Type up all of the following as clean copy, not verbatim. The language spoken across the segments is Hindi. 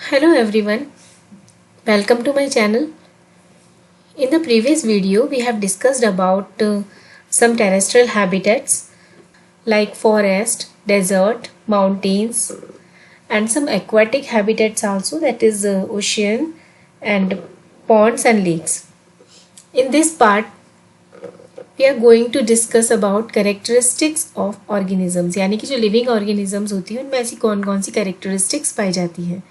Hello everyone, welcome to my channel. In the previous video, we have discussed about some terrestrial habitats like forest, desert, mountains, and some aquatic habitats also, that is ocean and ponds and lakes. In this part, we are going to discuss about characteristics of organisms, यानी कि जो living organisms होती हैं उनमें ऐसी कौन कौन सी characteristics पाई जाती हैं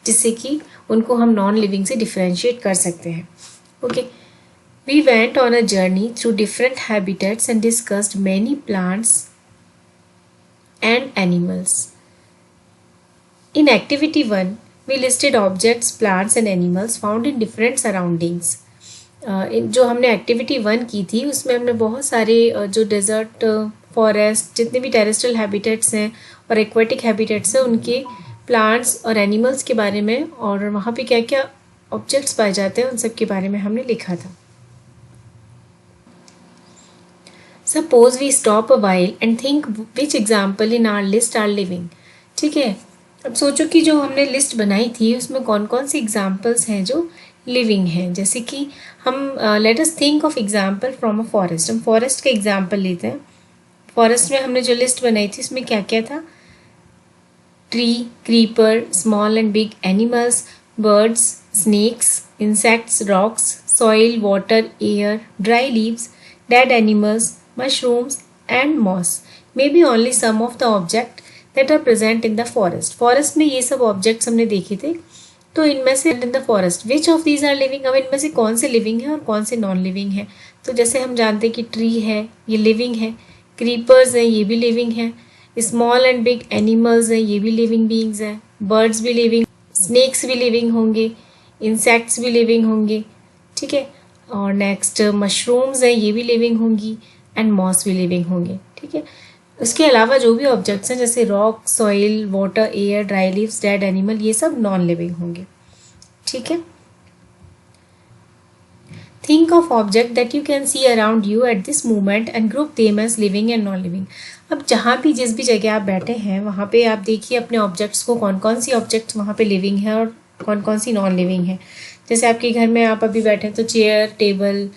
जिससे कि उनको हम नॉन लिविंग से डिफरेंशिएट कर सकते हैं. Okay, we went on a journey through different habitats and discussed many plants and animals. In activity 1 we listed objects, plants and animals found in different surroundings. जो हमने एक्टिविटी 1 की थी उसमें हमने बहुत सारे जो डेजर्ट, फॉरेस्ट, जितने भी टेरेस्ट्रियल हैबिटेट्स हैं और एक्वेटिक हैबिटेट्स हैं उनके प्लांट्स और एनिमल्स के बारे में और वहाँ पे क्या क्या ऑब्जेक्ट्स पाए जाते हैं उन सब के बारे में हमने लिखा था. Suppose we stop a while and think which example in our list are living. ठीक है, अब सोचो कि जो हमने लिस्ट बनाई थी उसमें कौन कौन सी एग्जाम्पल्स हैं जो लिविंग हैं. जैसे कि हम let us think of example from a forest. हम फॉरेस्ट का एग्जाम्पल लेते हैं. फॉरेस्ट में हमने जो लिस्ट बनाई थी उसमें क्या क्या था? Tree, creeper, small and big animals, birds, snakes, insects, rocks, soil, water, air, dry leaves, dead animals, mushrooms and moss may be only some of the object that are present in the forest. Forest में ये सब ऑब्जेक्ट्स हमने देखे थे. तो इनमें से in the forest which of these are living, अब इनमें से कौन से लिविंग है और कौन से नॉन लिविंग है. तो जैसे हम जानते हैं कि ट्री है, ये लिविंग है. क्रीपर्स हैं, ये भी लिविंग है. स्मॉल एंड बिग एनिमल्स हैं, ये भी लिविंग बीइंग्स हैं. बर्ड्स भी लिविंग, स्नेक्स भी लिविंग होंगे, इंसेक्ट्स भी लिविंग होंगे. ठीक है, और नेक्स्ट मशरूम्स हैं, ये भी लिविंग होंगी एंड मॉस भी लिविंग होंगे. ठीक है, उसके अलावा जो भी ऑब्जेक्ट्स हैं जैसे rock, soil, water, air, dry leaves, dead animal, ये सब नॉन लिविंग होंगे. ठीक है, think of object that you can see around you at this moment and group them as living and non living. अब जहाँ भी जिस भी जगह आप बैठे हैं वहाँ पे आप देखिए अपने ऑब्जेक्ट्स को, कौन कौन सी ऑब्जेक्ट्स वहाँ पे लिविंग है और कौन कौन सी नॉन लिविंग है. जैसे आपके घर में आप अभी बैठे हैं तो चेयर, टेबल,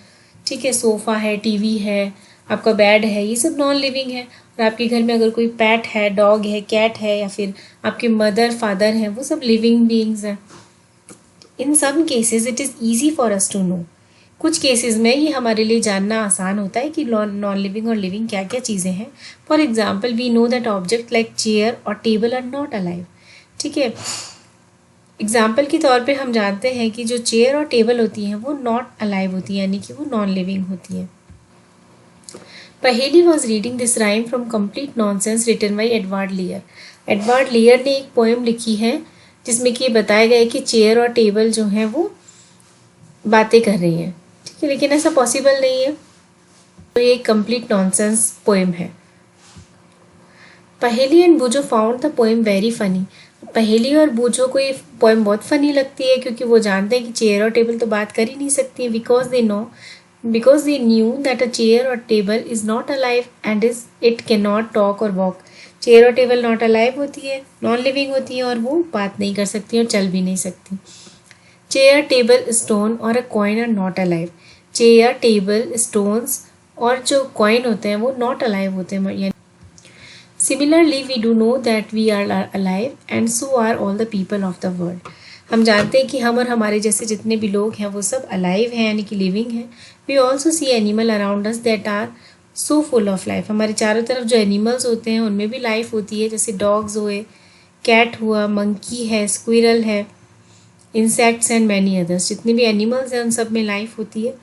ठीक है, सोफ़ा है, टीवी है, आपका बेड है, ये सब नॉन लिविंग है. और आपके घर में अगर कोई पेट है, डॉग है, कैट है, या फिर आपके मदर, फादर हैं, वो सब लिविंग बीइंग्स हैं. In some cases it is easy for us to know. कुछ केसेस में ये हमारे लिए जानना आसान होता है कि नॉन लिविंग और लिविंग क्या क्या चीज़ें हैं. For example we know that object like chair और टेबल आर नॉट अलाइव. ठीक है, एग्जाम्पल के तौर पे हम जानते हैं कि जो चेयर और टेबल होती हैं वो नॉट अलाइव होती हैं, यानी कि वो नॉन लिविंग होती हैं. पहेली was reading this rhyme from complete nonsense written by Edward Lear. Edward Lear ने एक पोएम लिखी है जिसमें कि ये बताया गया है कि चेयर और टेबल जो हैं वो बातें कर रही हैं. ठीक है, लेकिन ऐसा पॉसिबल नहीं है. तो ये एक कंप्लीट नॉनसेंस पोएम है. Paheli and Boojho found the poem very funny. Paheli और बूझो को ये पोएम बहुत फनी लगती है क्योंकि वो जानते हैं कि चेयर और टेबल तो बात कर ही नहीं सकती है. Because they knew that a chair और table is not alive and it can not talk और वॉक. चेयर और टेबल नॉट अलाइव होती है, नॉन लिविंग होती है और वो बात नहीं कर सकती और चल भी नहीं सकती. चेयर, टेबल, स्टोन और a coin are not alive. Chair, table, stones और जो कॉइन होते हैं वो नॉट अलाइव होते हैं. Similarly we do know that we are alive and so are all the people of the world. हम जानते हैं कि हम और हमारे जैसे जितने भी लोग हैं वो सब अलाइव हैं, यानी कि लिविंग हैं. We also see animal around us that are so full of life. हमारे चारों तरफ जो एनिमल्स होते हैं उनमें भी लाइफ होती है, जैसे डॉग्स हुए, कैट हुआ, मंकी है, स्क्विरल है, इंसेक्ट्स एंड मैनी अदर्स. जितने भी एनिमल्स हैं उन सब में लाइफ होती है.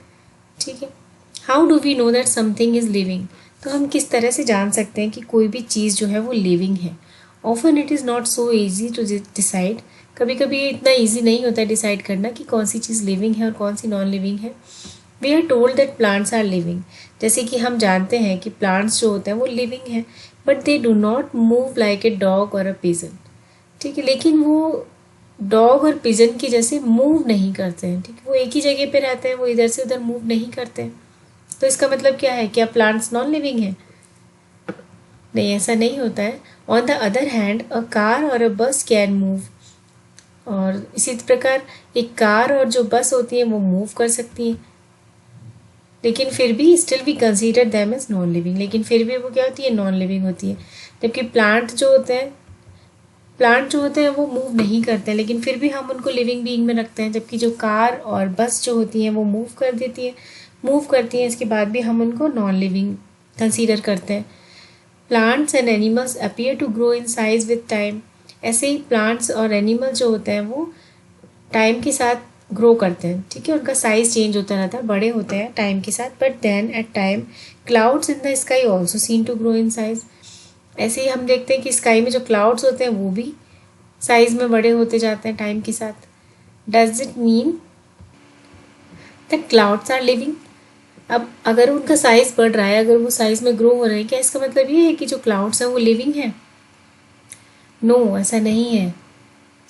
ठीक है, how do we know that something is living. तो हम किस तरह से जान सकते हैं कि कोई भी चीज़ जो है वो लिविंग है. Often it is not so easy to decide. कभी कभी ये इतना ईजी नहीं होता है डिसाइड करना कि कौन सी चीज़ लिविंग है और कौन सी नॉन लिविंग है. We are told that plants are living. जैसे कि हम जानते हैं कि प्लांट्स जो होते हैं वो लिविंग हैं, but they do not move like a dog और अ पिजन. ठीक है, लेकिन वो डॉग और पिजन की जैसे मूव नहीं करते हैं. ठीक है, वो एक ही जगह पे रहते हैं, वो इधर से उधर मूव नहीं करते हैं. तो इसका मतलब क्या है, क्या प्लांट्स नॉन लिविंग हैं? नहीं, ऐसा नहीं होता है. On the other hand a car और अ बस कैन मूव और इसी प्रकार एक कार और जो बस होती है वो मूव कर सकती हैं, लेकिन फिर भी still we consider them as non living, लेकिन फिर भी वो क्या होती है, नॉन लिविंग होती है। जबकि प्लांट जो होते हैं वो मूव नहीं करते हैं, लेकिन फिर भी हम उनको लिविंग बीइंग में रखते हैं। जबकि जो कार और बस जो होती हैं वो मूव करती हैं, इसके बाद भी हम उनको नॉन लिविंग कंसीडर करते हैं। Plants and animals appear to grow in size with time. ऐसे ही प्लांट्स और एनिमल जो होते हैं वो टाइम के साथ ग्रो करते हैं, ठीक है, उनका साइज चेंज होता रहता है, बड़े होते हैं टाइम के साथ। But then at time clouds in the sky also seen to grow in size. ऐसे ही हम देखते हैं कि स्काई में जो क्लाउड्स होते हैं वो भी साइज में बड़े होते जाते हैं टाइम के साथ। Does it mean that clouds are living? अब अगर उनका साइज बढ़ रहा है, अगर वो साइज में ग्रो हो रहे हैं, क्या इसका मतलब ये है कि जो क्लाउड्स हैं वो लिविंग है? नो, ऐसा नहीं है।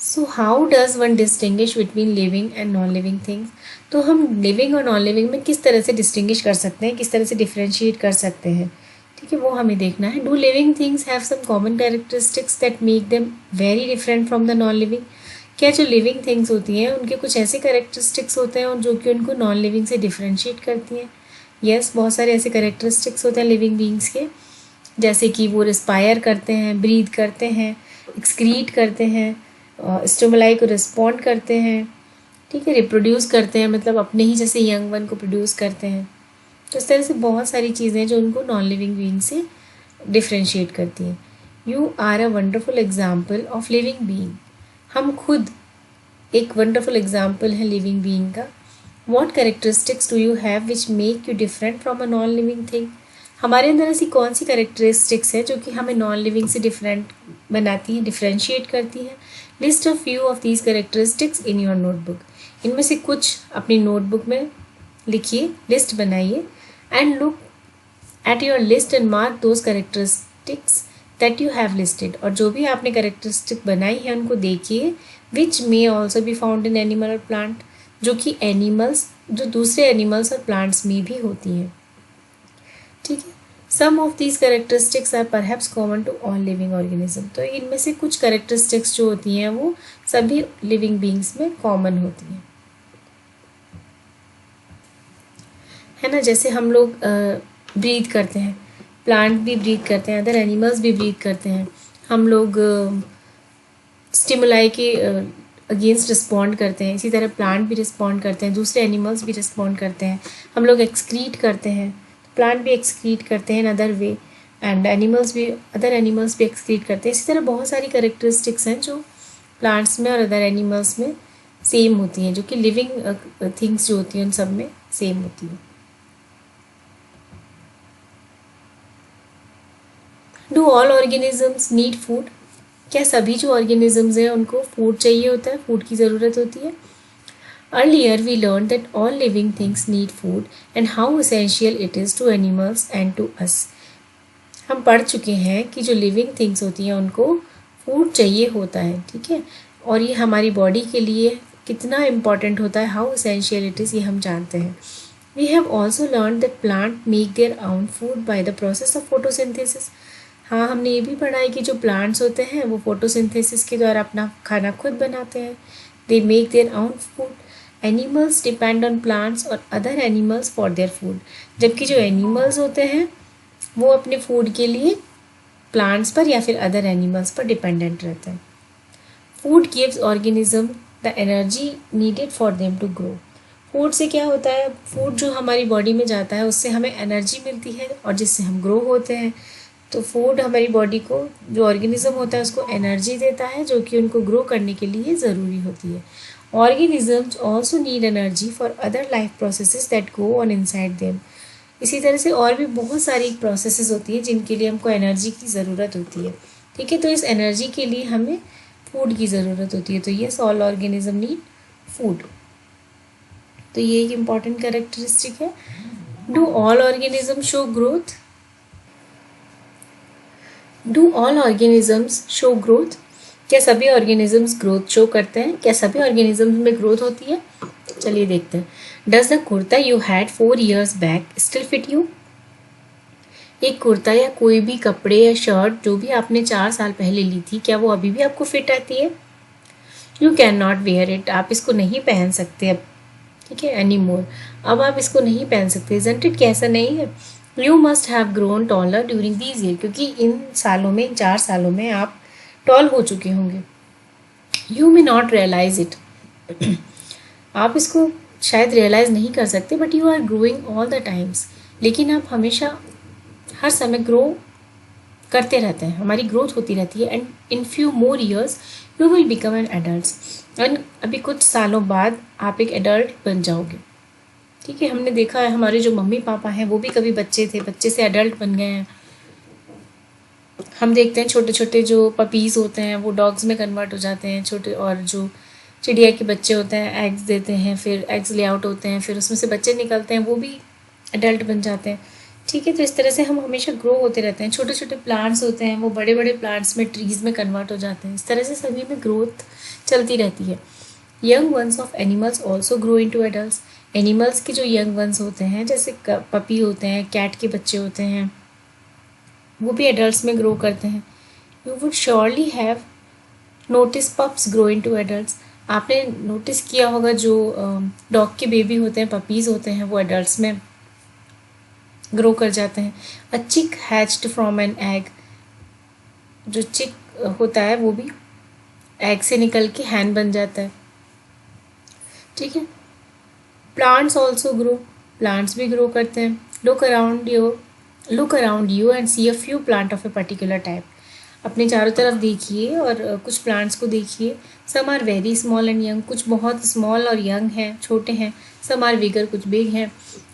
So how does one distinguish between living and non living things? तो हम लिविंग और नॉन लिविंग में किस तरह से डिस्टिंग्विश कर सकते हैं, किस तरह से डिफ्रेंशिएट कर सकते हैं, ठीक है, वो हमें देखना है। Do living things have some common characteristics that make them very different from the non living? क्या जो लिविंग थिंग्स होती हैं उनके कुछ ऐसे कैरेक्टरिस्टिक्स होते हैं जो कि उनको नॉन लिविंग से डिफ्रेंशिएट करती हैं? यस, बहुत सारे ऐसे कैरेक्टरिस्टिक्स होते हैं लिविंग बींग्स के, जैसे कि वो रिस्पायर करते हैं, ब्रीथ करते हैं, एक्सक्रीट करते हैं, स्टिमुलाई को रिस्पॉन्ड करते हैं, ठीक है, रिप्रोड्यूस करते हैं, मतलब अपने ही जैसे यंग वन को प्रोड्यूस करते हैं। तो इस तरह से बहुत सारी चीज़ें हैं जो उनको नॉन लिविंग बीइंग से डिफ्रेंशिएट करती हैं। You are a wonderful example of living being. हम खुद एक वंडरफुल एग्जाम्पल है लिविंग बीइंग का। What characteristics do you have which make you different from a non living thing? हमारे अंदर ऐसी कौन सी कैरेक्टरिस्टिक्स है जो कि हमें नॉन लिविंग से डिफरेंट बनाती हैं, डिफरेंशिएट करती हैं? List a few of these characteristics in your notebook. इनमें से कुछ अपनी नोटबुक में लिखिए, लिस्ट बनाइए, and look at your list and mark those characteristics that you have listed. और जो भी आपने कैरेक्टरिस्टिक बनाई है उनको देखिए, which may also be found in animal और प्लांट, जो कि एनिमल्स, जो दूसरे एनिमल्स और प्लांट्स में भी होती हैं, ठीक है। Some of these characteristics are perhaps common to all living organism. तो इनमें से कुछ कैरेक्टरिस्टिक्स जो होती हैं वो सभी लिविंग बींग्स में कॉमन होती हैं, है ना। जैसे हम लोग ब्रीथ करते हैं, प्लांट भी ब्रीथ करते हैं, अदर एनिमल्स भी ब्रीथ करते हैं। हम लोग स्टिमुलाई के अगेंस्ट रिस्पॉन्ड करते हैं, इसी तरह प्लांट भी रिस्पॉन्ड करते हैं, दूसरे एनिमल्स भी रिस्पॉन्ड करते हैं। हम लोग एक्सक्रीट करते हैं, प्लांट भी एक्सक्रीट करते हैं in other way, and other animals भी एक्सक्रीट करते हैं। इसी तरह बहुत सारी कैरेक्टरिस्टिक्स हैं जो प्लांट्स में और अदर एनिमल्स में सेम होती हैं, जो कि लिविंग थिंग्स जो होती हैं उन सब में सेम होती हैं। Do all organisms need food? क्या सभी जो ऑर्गेनिजम्स हैं उनको फूड चाहिए होता है, फूड की ज़रूरत होती है? Earlier we learn that all living things need food and how essential it is to animals and to us. हम पढ़ चुके हैं कि जो लिविंग थिंग्स होती हैं उनको फूड चाहिए होता है, ठीक है, और ये हमारी बॉडी के लिए कितना इम्पॉर्टेंट होता है, हाउ एसेंशियल इट इज़, ये हम जानते हैं। We have also learn that plant make their own food by the process of photosynthesis. हाँ, हमने ये भी पढ़ा है कि जो प्लांट्स होते हैं वो फोटोसिंथेसिस के द्वारा अपना खाना खुद बनाते हैं। They make their own food. Animals depend on plants और other animals for their food. जबकि जो एनिमल्स होते हैं वो अपने फूड के लिए प्लांट्स पर या फिर अदर एनिमल्स पर डिपेंडेंट रहते हैं। Food gives organism the energy needed for them to grow. Food से क्या होता है, फूड जो हमारी बॉडी में जाता है उससे हमें एनर्जी मिलती है और जिससे हम ग्रो होते हैं। तो फूड हमारी बॉडी को, जो ऑर्गेनिज्म होता है उसको एनर्जी देता है जो कि उनको ग्रो करने के लिए ज़रूरी होती है। Organisms also need energy for other life processes that go on inside them. इसी तरह से और भी बहुत सारी प्रोसेसेस होती है जिनके लिए हमको एनर्जी की ज़रूरत होती है, ठीक है। तो इस एनर्जी के लिए हमें फूड की ज़रूरत होती है। तो yes, all organism need food. तो ये एक इम्पॉर्टेंट कैरेक्टरिस्टिक है। Do all organism show growth? Do all organisms show growth? क्या सभी ऑर्गेनिजम्स ग्रोथ शो करते हैं? क्या सभी ऑर्गेनिजम्स में ग्रोथ होती है? चलिए देखते हैं। Does the kurta you had 4 years back still fit you? एक कुर्ता या कोई भी कपड़े या शर्ट जो भी आपने 4 साल पहले ली थी, क्या वो अभी भी आपको फिट आती है? You can not wear it, आप इसको नहीं पहन सकते अब, ठीक है, एनी मोर, अब आप इसको नहीं पहन सकते, इजंट इट, कैसा नहीं है। You must have grown taller during these year, क्योंकि इन सालों में, इन 4 सालों में आप टॉल हो चुके होंगे। You may not realize it, आप इसको शायद रियलाइज नहीं कर सकते, but you are growing all the times, लेकिन आप हमेशा हर समय ग्रो करते रहते हैं, हमारी ग्रोथ होती रहती है। And in few more years you will become an adult, and अभी कुछ सालों बाद आप एक एडल्ट बन जाओगे, ठीक है। हमने देखा है हमारे जो मम्मी पापा हैं वो भी कभी बच्चे थे, बच्चे से एडल्ट बन गए हैं। हम देखते हैं छोटे छोटे जो पपीज़ होते हैं वो डॉग्स में कन्वर्ट हो जाते हैं छोटे, और जो चिड़िया के बच्चे होते हैं एग्स देते हैं, फिर एग्स ले आउट होते हैं, फिर उसमें से बच्चे निकलते हैं, वो भी एडल्ट बन जाते हैं, ठीक है। तो इस तरह से हम हमेशा ग्रो होते रहते हैं। छोटे छोटे प्लांट्स होते हैं वो बड़े बड़े प्लांट्स में, ट्रीज़ में कन्वर्ट हो जाते हैं। इस तरह से सभी में ग्रोथ चलती रहती है। Young ones of animals also grow into adults, animals के जो यंग वंस होते हैं, जैसे पपी होते हैं, कैट के बच्चे होते हैं, वो भी एडल्ट्स में ग्रो करते हैं। You would surely have notice pups grow into adults, आपने नोटिस किया होगा जो डॉग के बेबी होते हैं, पपीज़ होते हैं, वो एडल्ट्स में ग्रो कर जाते हैं। अ चिक हैच्ड फ्रॉम एन एग, जो चिक होता है वो भी एग से निकल के हैन बन जाता है, ठीक है। प्लांट्स ऑल्सो ग्रो, प्लांट्स भी ग्रो करते हैं। Look around you and see a few plant of a particular type, अपने चारों तरफ देखिए और कुछ प्लांट्स को देखिए। Some are very small and young, कुछ बहुत स्मॉल और यंग हैं, छोटे हैं। सम आर बिगर, कुछ बिग हैं।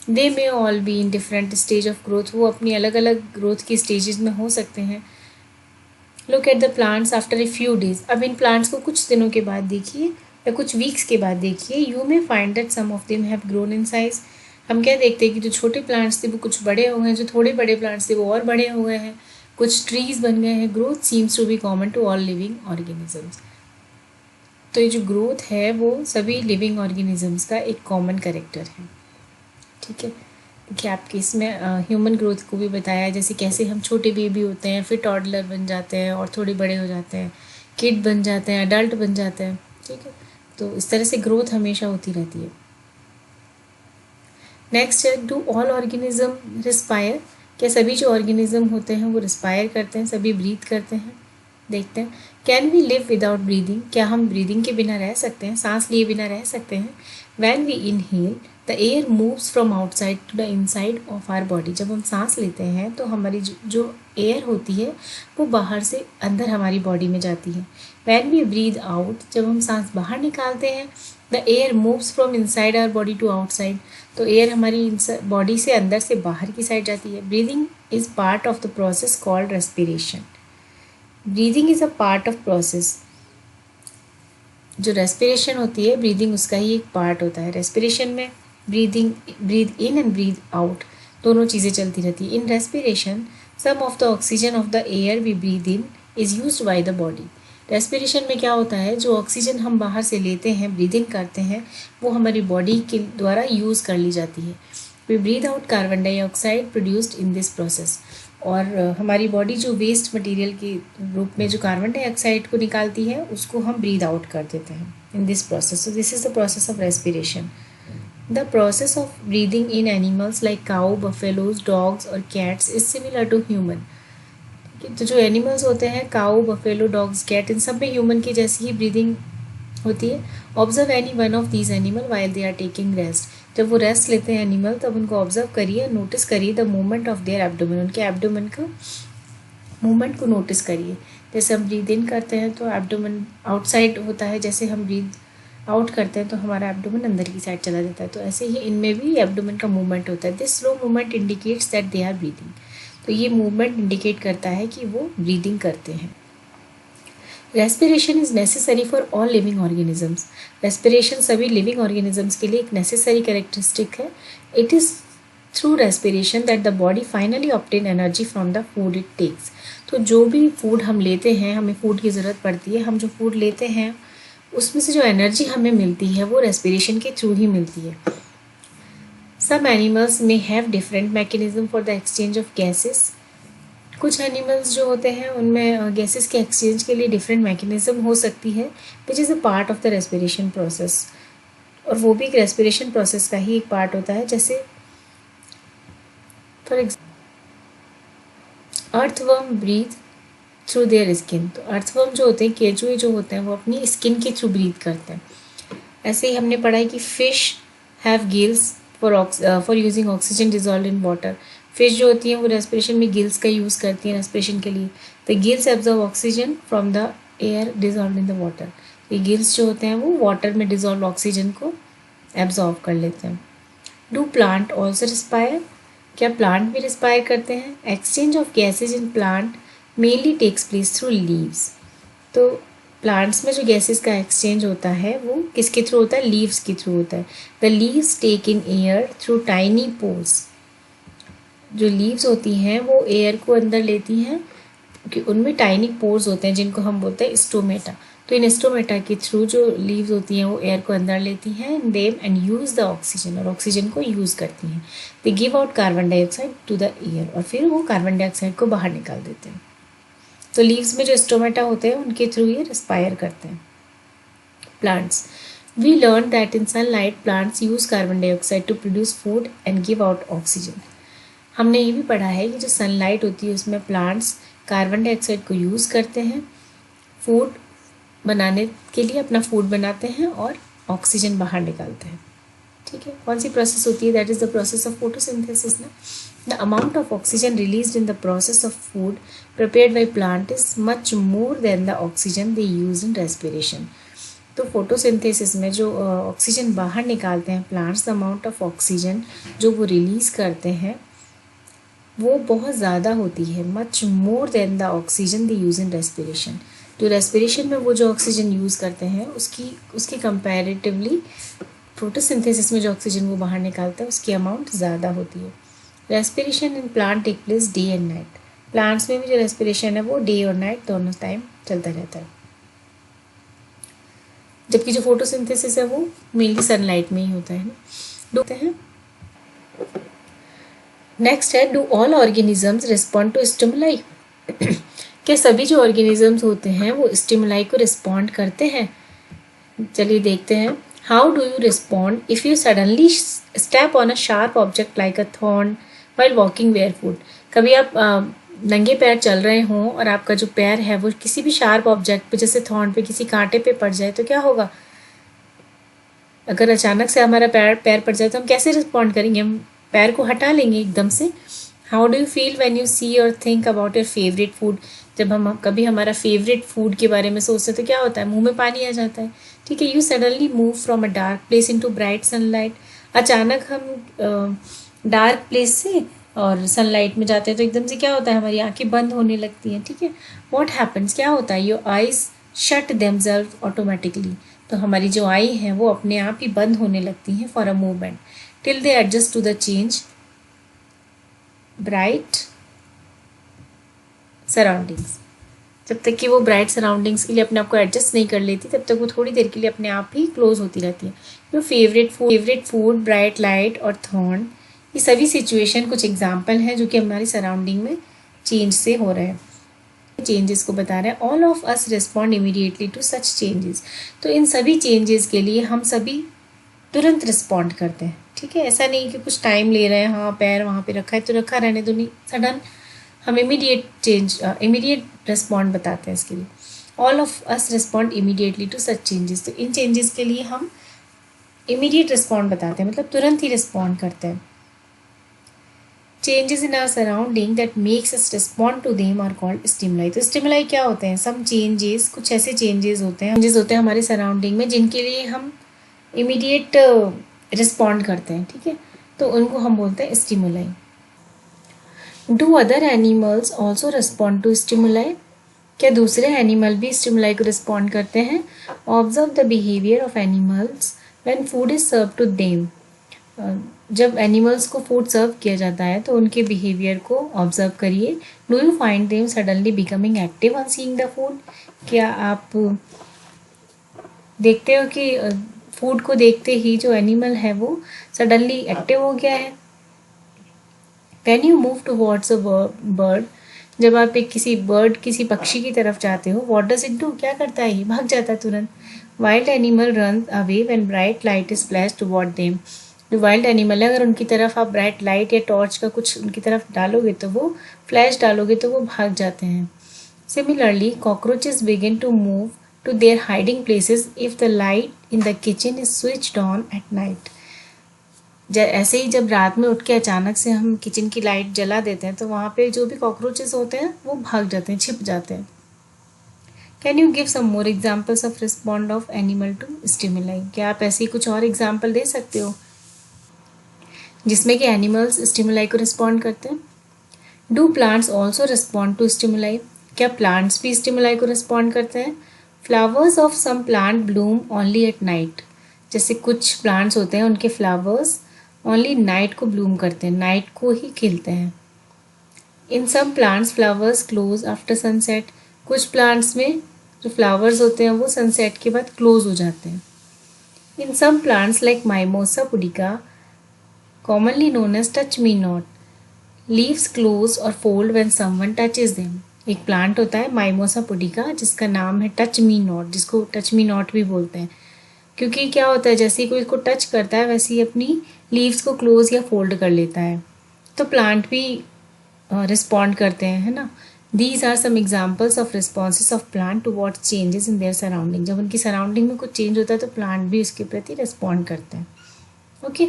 They may all be in different stage of growth, वो अपनी अलग अलग ग्रोथ की स्टेजेस में हो सकते हैं। Look at the plants after a few days, अब इन प्लांट्स को कुछ दिनों के बाद देखिए या कुछ वीक्स के बाद देखिए। You may find that some of them have grown in size, हम क्या देखते हैं कि जो छोटे प्लांट्स थे वो कुछ बड़े हो गए हैं, जो थोड़े बड़े प्लांट्स थे वो और बड़े हो गए हैं, कुछ ट्रीज बन गए हैं। Growth seems to be common to all living organisms, तो ये जो ग्रोथ है वो सभी लिविंग ऑर्गेनिजम्स का एक कॉमन कैरेक्टर है, ठीक है। कि आपके इसमें ह्यूमन ग्रोथ को भी बताया है, जैसे कैसे हम छोटे बेबी होते हैं, फिर टॉडलर बन जाते हैं और थोड़े बड़े हो जाते हैं, किड बन जाते हैं, अडल्ट बन जाते हैं, ठीक है। तो इस तरह से ग्रोथ हमेशा होती रहती है। नेक्स्ट है, डू ऑल ऑर्गेनिज्म रिस्पायर, क्या सभी जो ऑर्गेनिज्म होते हैं वो रिस्पायर करते हैं, सभी ब्रीथ करते हैं। देखते हैं, can we live without breathing, क्या हम ब्रीदिंग के बिना रह सकते हैं, सांस लिए बिना रह सकते हैं। When we inhale the air moves from outside to the inside of our body, जब हम सांस लेते हैं तो हमारी जो एयर होती है वो बाहर से अंदर हमारी बॉडी में जाती है। वैन वी ब्रीद आउट, जब हम सांस बाहर निकालते हैं, the air moves from inside our body to outside, तो एयर हमारी बॉडी से अंदर से बाहर की साइड जाती है। Breathing is part of the process called respiration, breathing is a part of process, जो रेस्पिरेशन होती है ब्रीदिंग उसका ही एक पार्ट होता है। रेस्पिरेशन में breathing, breathe in and breathe out दोनों चीज़ें चलती रहती है। In respiration some of the oxygen of the air we breathe in is used by the body, respiration में क्या होता है, जो ऑक्सीजन हम बाहर से लेते हैं, ब्रीदिंग करते हैं, वो हमारी बॉडी के द्वारा यूज़ कर ली जाती है। We breathe out carbon dioxide produced in this process, और हमारी बॉडी जो वेस्ट मटेरियल के रूप में जो कार्बन डाइऑक्साइड को निकालती है उसको हम ब्रीद आउट कर देते हैं in this process. So this is the process of respiration. The process of breathing in animals like cow, buffaloes, dogs और cats is similar to human, तो जो एनिमल्स होते हैं काउ, बफेलो, डॉग्स, कैट, इन सब में ह्यूमन की जैसी ही ब्रीदिंग होती है। Observe any one of these animal while they are taking rest, जब वो रेस्ट लेते हैं एनिमल तब उनको ऑब्जर्व करिए, नोटिस करिए the movement of their abdomen, उनके एब्डोमेन का मूवमेंट को नोटिस करिए। जैसे हम ब्रीद इन करते हैं तो एब्डोमेन आउटसाइड होता है, जैसे हम ब्रीद आउट करते हैं तो हमारा एब्डोमेन अंदर की साइड चला जाता है, तो ऐसे ही इनमें भी एब्डोमेन का मूवमेंट होता है। This slow movement indicates that they are breathing, तो ये मूवमेंट इंडिकेट करता है कि वो ब्रीदिंग करते हैं। Respiration is necessary for all living organisms, respiration सभी लिविंग ऑर्गेनिजम्स के लिए एक नेसेसरी कैरेक्टरिस्टिक है। It is through respiration that the body finally obtain energy from the food it takes, तो जो भी फूड हम लेते हैं, हमें फूड की ज़रूरत पड़ती है, हम जो फूड लेते हैं उसमें से जो एनर्जी हमें मिलती है वो रेस्पिरेशन के थ्रू ही मिलती है। Some animals may have different mechanism for the exchange of gases कुछ एनिमल्स जो होते हैं उनमें गैसेस के एक्सचेंज के लिए डिफरेंट मैकेनिज्म हो सकती है which is a part of the respiration process, और वो भी एक रेस्पिरेशन प्रोसेस का ही एक पार्ट होता है। जैसे for earthworm breathe through their skin. तो अर्थवर्म जो होते हैं, केंचुए जो होते हैं, वो अपनी स्किन के थ्रू ब्रीथ करते हैं। ऐसे ही हमने पढ़ा है कि fish have gills for using oxygen dissolve in water. Fish जो होती हैं वो रेस्पिरेशन में गिल्स का यूज़ करती हैं रेस्पिरेशन के लिए। The gills absorb oxygen from the air dissolve in the water. ये गिल्स जो होते हैं वो वाटर में डिजॉल्व ऑक्सीजन को एब्जॉर्ब कर लेते हैं। Do plant also respire? क्या प्लांट भी रिस्पायर करते हैं? Exchange of gases in plant mainly takes place through leaves. तो प्लांट्स में जो गैसेस का एक्सचेंज होता है वो किसके थ्रू होता है? लीव्स के थ्रू होता है। The leaves take in air through tiny pores. जो लीव्स होती हैं वो एयर को अंदर लेती हैं क्योंकि उनमें टाइनी पोर्स होते हैं जिनको हम बोलते हैं स्टोमेटा। तो इन स्टोमेटा के थ्रू जो लीव्स होती हैं वो एयर को अंदर लेती हैं them and use the oxygen, और ऑक्सीजन को यूज़ करती हैं। They give out carbon dioxide to the air, और फिर वो कार्बन डाइऑक्साइड को बाहर निकाल देते हैं। तो लीव्स में जो स्टोमेटा होते हैं उनके थ्रू ये रेस्पायर करते हैं। Plants, we learn that in sunlight plants use carbon dioxide to produce food and give out oxygen. हमने ये भी पढ़ा है कि जो सनलाइट होती है उसमें प्लांट्स कार्बन डाइऑक्साइड को यूज़ करते हैं फूड बनाने के लिए, अपना फूड बनाते हैं और ऑक्सीजन बाहर निकालते हैं। ठीक है, कौन सी प्रोसेस होती है? That is the process of photosynthesis ना। The amount of oxygen released in the process of food prepared by plant is much more than the oxygen they use in respiration. तो फोटोसिंथेसिस में जो ऑक्सीजन बाहर निकालते हैं plants, the amount of oxygen जो वो रिलीज़ करते हैं वो बहुत ज़्यादा होती है, much more than the oxygen they use in respiration. तो रेस्पिरेशन में वो जो ऑक्सीजन यूज़ करते हैं उसकी कंपैरेटिवली फोटोसिंथेसिस में जो ऑक्सीजन वो बाहर निकालता है उसकी अमाउंट ज़्यादा होती है। Respiration in plant take place day and night. Plants में भी जो रेस्पिरेशन है वो डे और नाइट दोनों टाइम चलता रहता है, जबकि जो फोटोसिंथेसिस है वो मेनली सनलाइट में ही होता है ना। नेक्स्ट है, do all organisms respond to stimuli? क्या सभी जो ऑर्गेनिजम्स होते हैं वो स्टिमुलाई को रिस्पॉन्ड करते हैं? चलिए देखते हैं। How do you respond if you suddenly step on a sharp object like a thorn while walking barefoot? कभी आप नंगे पैर चल रहे हों और आपका जो पैर है वो किसी भी शार्प ऑब्जेक्ट पे, जैसे थॉर्न पे, किसी कांटे पे पड़ जाए तो क्या होगा? अगर अचानक से हमारा पैर पड़ जाए तो हम कैसे रिस्पॉन्ड करेंगे? हम पैर को हटा लेंगे एकदम से। How do you feel when you see or think about your favourite food? जब हम कभी हमारा फेवरेट फूड के बारे में सोचते हैं तो क्या होता है? मुंह में पानी आ जाता है। ठीक है, you suddenly move from a dark place into bright sunlight. अचानक हम डार्क प्लेस से और सनलाइट में जाते हैं तो एकदम से क्या होता है? हमारी आंखें बंद होने लगती हैं। ठीक है, व्हाट हैपन्स? क्या होता है? Your eyes shut themselves automatically. तो हमारी जो आई हैं वो अपने आप ही बंद होने लगती हैं for a moment till they adjust to the change bright surroundings. जब तक कि वो ब्राइट सराउंडिंग्स के लिए अपने आप को एडजस्ट नहीं कर लेती तब तक वो थोड़ी देर के लिए अपने आप ही क्लोज होती रहती है। जो फेवरेट फूड, ब्राइट लाइट और थॉर्न, ये सभी सिचुएशन कुछ एग्जाम्पल हैं जो कि हमारी सराउंडिंग में चेंज से हो रहे हैं, चेंजेस को बता रहे हैं। All of us respond immediately to such changes. तो इन सभी चेंजेस के लिए हम सभी तुरंत रिस्पॉन्ड करते हैं। ठीक है, ऐसा नहीं कि कुछ टाइम ले रहे हैं, हाँ पैर वहाँ पे रखा है तो रखा रहने दो, नहीं, सडन हम इमीडिएट रिस्पॉन्ड बताते हैं इसके लिए। All of us respond immediately to such changes. तो इन चेंजेस के लिए हम इमीडिएट रिस्पॉन्ड बताते हैं, मतलब तुरंत ही रिस्पॉन्ड करते हैं। Changes in our surrounding that makes us respond to them are called stimuli. तो स्टिमुलाई क्या होते हैं? सम चेंजेस, कुछ ऐसे चेंजेस होते हैं हमारे सराउंडिंग में जिनके लिए हम इमीडिएट रिस्पॉन्ड करते हैं। ठीक है, तो उनको हम बोलते हैं stimuli. Do other animals also respond to stimuli? क्या दूसरे एनिमल भी स्टिमुलाई को रिस्पॉन्ड करते हैं? Observe the behaviour of animals when food is serve to them. जब एनिमल्स को फूड सर्व किया जाता है तो उनके बिहेवियर को ऑब्जर्व करिए। Do you find them suddenly becoming active on seeing the food? क्या आप देखते हो कि फूड को देखते ही जो एनिमल है वो सडनली एक्टिव हो गया है? When you move towards a bird, जब आप एक किसी बर्ड, किसी पक्षी की तरफ जाते हो, व्हाट डज इट डू, क्या करता है, ये भाग जाता है तुरंत। Wild animal run away when bright light is flash toward them. जो वाइल्ड एनिमल है, अगर उनकी तरफ आप ब्राइट लाइट या टॉर्च का कुछ उनकी तरफ डालोगे तो वो फ्लैश डालोगे तो वो भाग जाते हैं। Similarly cockroaches begin to move to their hiding places if the light in the kitchen is switched on at night। ऐसे ही जब रात में उठ के अचानक से हम किचन की लाइट जला देते हैं तो वहाँ पे जो भी कॉकरोचेस होते हैं वो भाग जाते हैं, छिप जाते हैं। Can you give some more examples of respond of animal to stimuli? क्या आप ऐसे ही कुछ और एग्जाम्पल दे सकते हो जिसमें कि एनिमल्स स्टिमुलाई को रिस्पॉन्ड करते हैं? Do plants also respond to stimuli? क्या प्लांट्स भी स्टिमुलाई को रिस्पॉन्ड करते हैं? Flowers of some plant bloom only at night. जैसे कुछ प्लांट्स होते हैं उनके फ्लावर्स ओनली नाइट को ब्लूम करते हैं, नाइट को ही खिलते हैं। In some plants flowers close after sunset. कुछ प्लांट्स में जो फ्लावर्स होते हैं वो सनसेट के बाद क्लोज हो जाते हैं। In some plants like Mimosa pudica commonly known as touch me not, leaves close और fold when someone touches them. एक प्लांट होता है माइमोसा पुडिका जिसका नाम है टच मी नॉट, जिसको टच मी नॉट भी बोलते हैं, क्योंकि क्या होता है जैसे ही कोई इसको टच करता है वैसे ही अपनी लीव्स को क्लोज या फोल्ड कर लेता है। तो प्लांट भी रिस्पॉन्ड करते हैं, है ना। These are some examples of responses of plant to what changes in their surrounding. जब उनकी सराउंडिंग में कुछ चेंज होता है तो प्लांट भी उसके प्रति रिस्पॉन्ड करते हैं। ओके,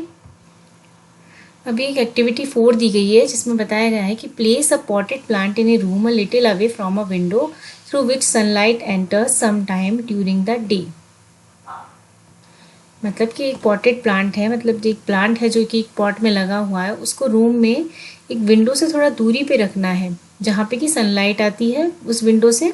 अभी एक एक्टिविटी 4 दी गई है जिसमें बताया गया है कि place a potted plant in a room a little away from a window through which sunlight enters some time during the day. मतलब कि एक पॉटेड प्लांट है, मतलब एक प्लांट है जो कि एक पॉट में लगा हुआ है, उसको रूम में एक विंडो से थोड़ा दूरी पे रखना है जहाँ पे कि सनलाइट आती है। उस विंडो से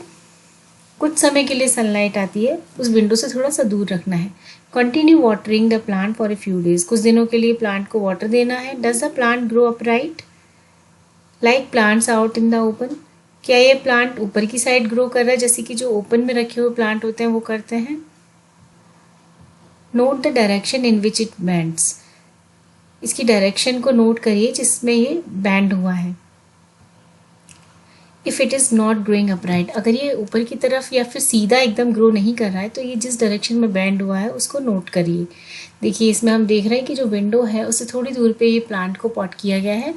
कुछ समय के लिए सनलाइट आती है, उस विंडो से थोड़ा सा दूर रखना है। Continue watering the plant for a few days. कुछ दिनों के लिए प्लांट को वाटर देना है। Does the plant grow upright like plants out in the open? क्या ये प्लांट ऊपर की साइड ग्रो कर रहा है जैसे कि जो ओपन में रखे हुए प्लांट होते हैं वो करते हैं? Note the direction in which it bands. इसकी डायरेक्शन को नोट करिए जिसमें ये बैंड हुआ है। If it is not growing upright, अगर ये ऊपर की तरफ या फिर सीधा एकदम ग्रो नहीं कर रहा है तो ये जिस डायरेक्शन में बैंड हुआ है उसको नोट करिए। देखिए इसमें हम देख रहे हैं कि जो विंडो है उससे थोड़ी दूर पे ये प्लांट को पॉट किया गया है,